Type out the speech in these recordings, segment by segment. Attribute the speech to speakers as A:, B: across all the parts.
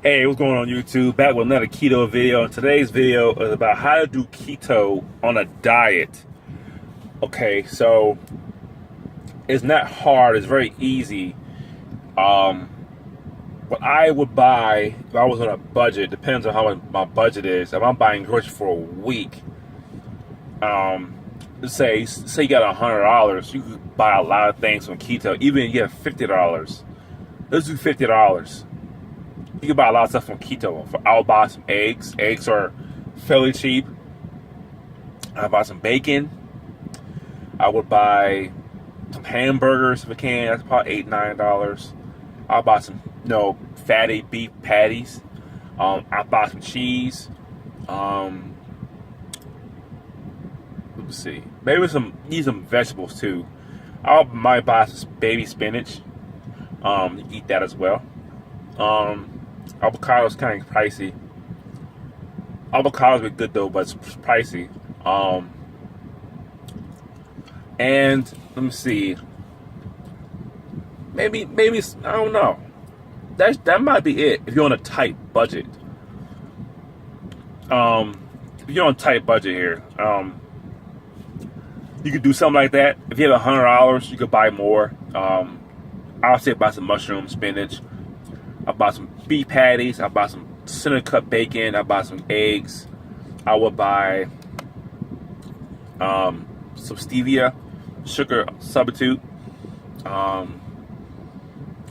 A: Hey, what's going on YouTube? Back with another keto video. Today's video is about how to do keto on a diet. Okay, so it's not hard, it's very easy. What I would buy if I was on a budget, depends on how much my budget is. If I'm buying groceries for a week, let's say you got $100, you could buy a lot of things from keto. Even if you have $50. Let's do $50. You can buy a lot of stuff from keto. I'll buy some eggs. Eggs are fairly cheap. I'll buy some bacon. I would buy some hamburgers if I can. That's probably $8-9. I'll buy some, fatty beef patties. I'll buy some cheese. Let's see. Maybe need some vegetables too. Might buy some baby spinach. Eat that as well. Avocado's kind of pricey. Avocados be good though, but it's pricey. And let me see. Maybe I don't know. That might be it if you're on a tight budget. If you're on a tight budget here, you could do something like that. If you have $100, you could buy more. I'll say buy some mushrooms, spinach. I bought some beef patties. I bought some center cut bacon. I bought some eggs. I would buy some stevia, sugar substitute.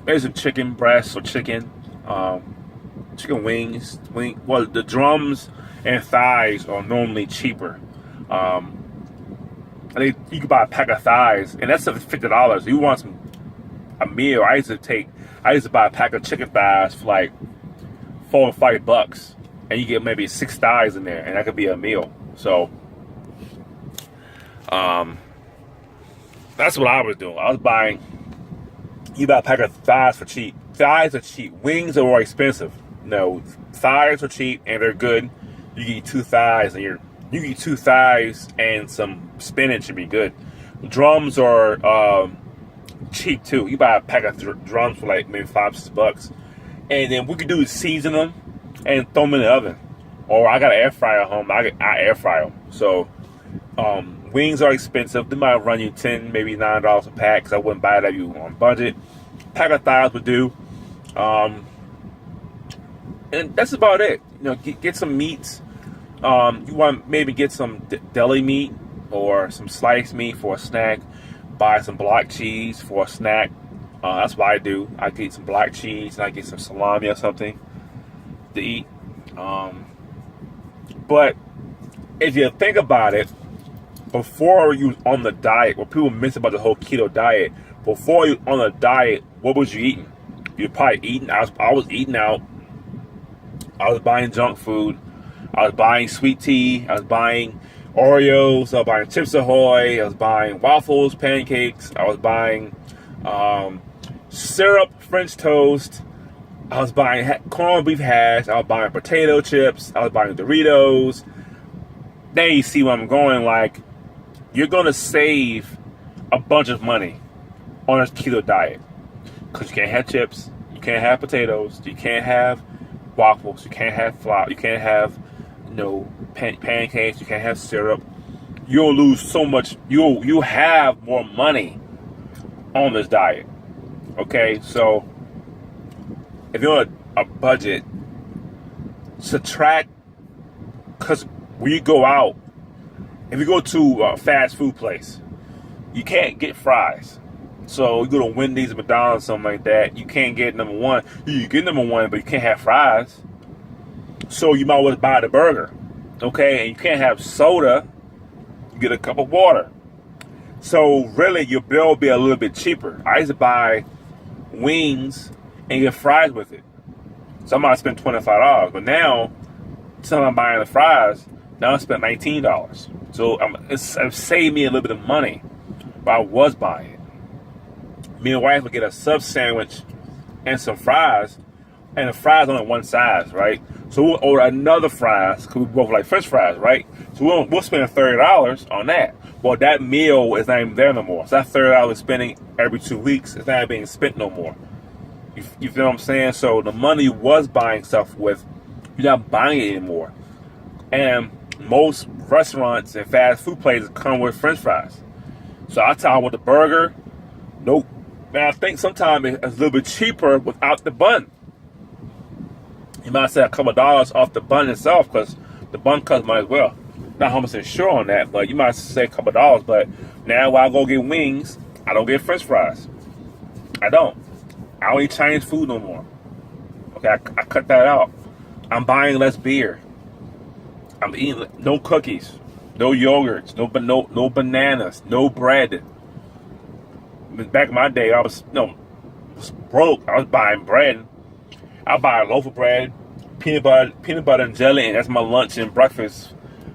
A: Maybe some chicken breasts or chicken wings. Well, the drums and thighs are normally cheaper. I think you can buy a pack of thighs, and that's $50. You want a meal? I used to buy a pack of chicken thighs for like $4 or $5, and you get maybe 6 thighs in there, and that could be a meal. So, that's what I was doing. I was buying. You buy a pack of thighs for cheap. Thighs are cheap. Wings are more expensive. No, thighs are cheap and they're good. You get 2 thighs, and you get 2 thighs and some spinach should be good. Drums are cheap too. You buy a pack of drums for like maybe $5-6, and then we could do is season them and throw them in the oven. Or I got an air fryer at home. I air fry them. So wings are expensive. They might run you $10, maybe $9 a pack. Cause I wouldn't buy it if you were on budget. Pack of thighs would do. And that's about it. Get some meats. You want maybe get some deli meat or some sliced meat for a snack. Buy some block cheese for a snack. That's what I do. I get some block cheese and I get some salami or something to eat. But if you think about it, before you on the diet, what people miss about the whole keto diet, before you on the diet, what was you eating? You're probably eating. I was eating out. I was buying junk food. I was buying sweet tea. I was buying Oreos. I was buying Chips Ahoy. I was buying waffles, pancakes. I was buying syrup, French toast. I was buying corned beef hash. I was buying potato chips. I was buying Doritos. Now you see where I'm going. Like, you're gonna save a bunch of money on a keto diet because you can't have chips, you can't have potatoes, you can't have waffles, you can't have flour, you can't have pancakes, you can't have syrup. You'll lose so much. You'll have more money on this diet. Okay, so if you're on a budget, subtract, because when you go out, if you go to a fast food place, you can't get fries. So you go to Wendy's or McDonald's, something like that, you can't get number one. You get number one, but you can't have fries. So you might as well buy the burger. Okay, and you can't have soda. You get a cup of water. So really, your bill will be a little bit cheaper. I used to buy wings and get fries with it. So I might spend $25. But now, since I'm buying the fries, now I spent $19. So it saved me a little bit of money. But I was buying it. Me and wife would get a sub sandwich and some fries, and the fries only one size, right? So we'll order another fries because we both like French fries, right? So we'll spend $30 on that. Well, that meal is not even there no more. So that $30 spending every 2 weeks is not being spent no more. You feel what I'm saying? So the money you was buying stuff with, you're not buying it anymore. And most restaurants and fast food places come with French fries. So I tell them with the burger, nope. Man, I think sometimes it's a little bit cheaper without the bun. You might say a couple of dollars off the bun itself because the bun costs money as well. Not 100% sure on that, but you might say a couple of dollars. But now when I go get wings, I don't get French fries. I don't eat Chinese food no more. Okay, I cut that out. I'm buying less beer. I'm eating no cookies, no yogurts, no bananas, no bread. Back in my day, I was broke. I was buying bread. I buy a loaf of bread, peanut butter and jelly, and that's my lunch and breakfast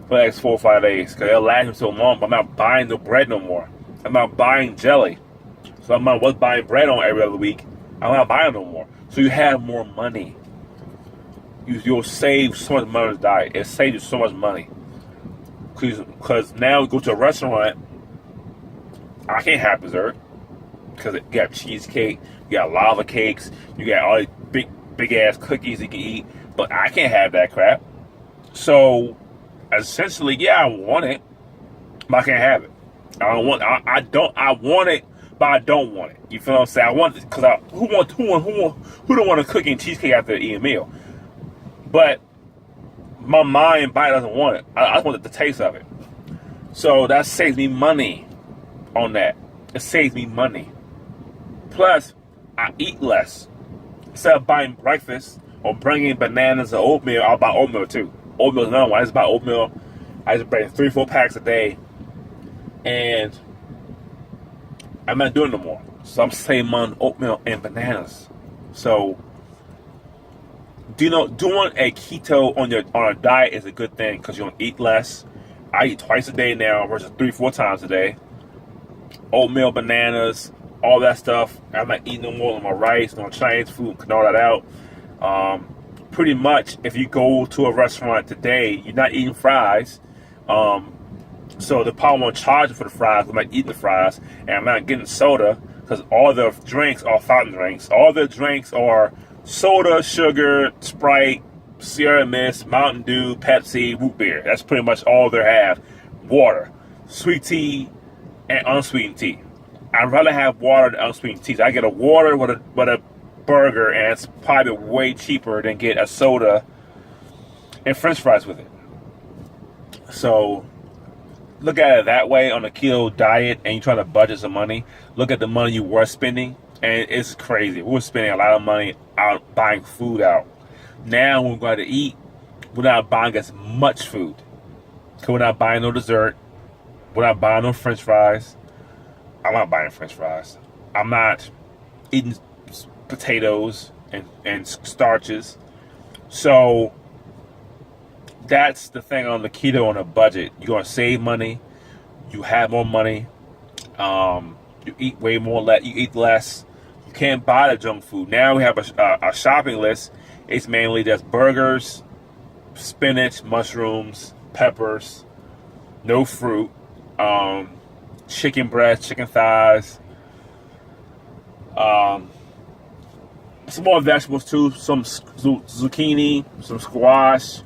A: for the next 4 or 5 days because it'll last me so long. But I'm not buying the bread no more. I'm not buying jelly. So I'm not buying bread on every other week. I'm not buying no more. So you have more money. You'll save so much money on the diet. It saves you so much money. Because now you go to a restaurant, I can't have dessert. Because you got cheesecake, you got lava cakes, you got all these big ass cookies you can eat, but I can't have that crap. So essentially, yeah, I want it, but I can't have it. I want it, but I don't want it. You feel what I'm saying? I want it because who don't want a cookie and cheesecake after eating a meal? But my mind and body doesn't want it. I just want the taste of it. So that saves me money on that. It saves me money. Plus, I eat less. Instead of buying breakfast or bringing bananas or oatmeal, I'll buy oatmeal too. Oatmeal is another one. I just buy oatmeal. I just bring 3 or 4 packs a day. And I'm not doing no more. So I'm saving money on oatmeal and bananas. So, doing a keto on a diet is a good thing because you don't eat less. I eat twice a day now versus 3 or 4 times a day. Oatmeal, bananas, all that stuff. I'm not eating no more of my rice, no Chinese food, cut all that out. Pretty much, if you go to a restaurant today, you're not eating fries. So the probably won't charge you for the fries. I'm not eating the fries, and I'm not getting soda because all the drinks are fountain drinks. All the drinks are soda, sugar, Sprite, Sierra Mist, Mountain Dew, Pepsi, root beer. That's pretty much all they have. Water, sweet tea, and unsweetened tea. I'd rather have water than unsweetened tea. So I get a water with a burger, and it's probably way cheaper than get a soda and French fries with it. So look at it that way on a keto diet, and you try to budget some money. Look at the money you were spending, and it's crazy. We were spending a lot of money out buying food out. Now when we're going to eat, we're not buying as much food. Because we're not buying no dessert. We're not buying no French fries. I'm not buying French fries. I'm not eating potatoes and starches. So that's the thing on the keto on a budget. You're going to save money. You have more money. You eat way more. You eat less. You can't buy the junk food. Now we have a shopping list. It's mainly just burgers, spinach, mushrooms, peppers, no fruit, chicken breast, chicken thighs, some more vegetables too, some zucchini, some squash,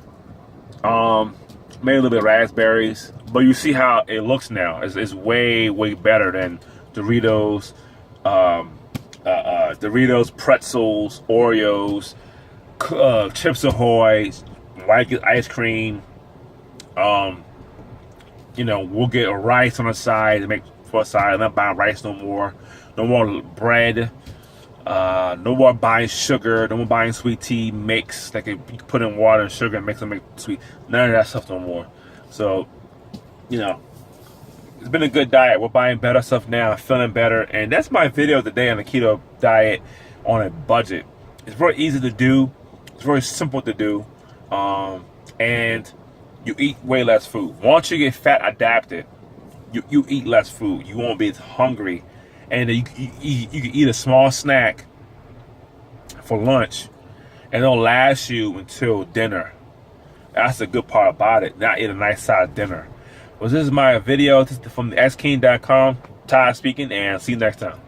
A: maybe a little bit of raspberries. But you see how it looks now. It's way, way better than Doritos, pretzels, Oreos, Chips Ahoy, white ice cream. We'll get a rice on the side to make for a side. I'm not buying rice no more. No more bread. No more buying sugar. No more buying sweet tea mix that you can put in water and sugar and mix and make sweet. None of that stuff no more. So, it's been a good diet. We're buying better stuff now, feeling better. And that's my video today on the keto diet on a budget. It's very easy to do. It's very simple to do. And you eat way less food. Once you get fat adapted, you eat less food. You won't be as hungry. And you can eat a small snack for lunch, and it'll last you until dinner. That's the good part about it. Not eat a nice side dinner. Well, this is my video. This is from the xking.com. Todd speaking, and see you next time.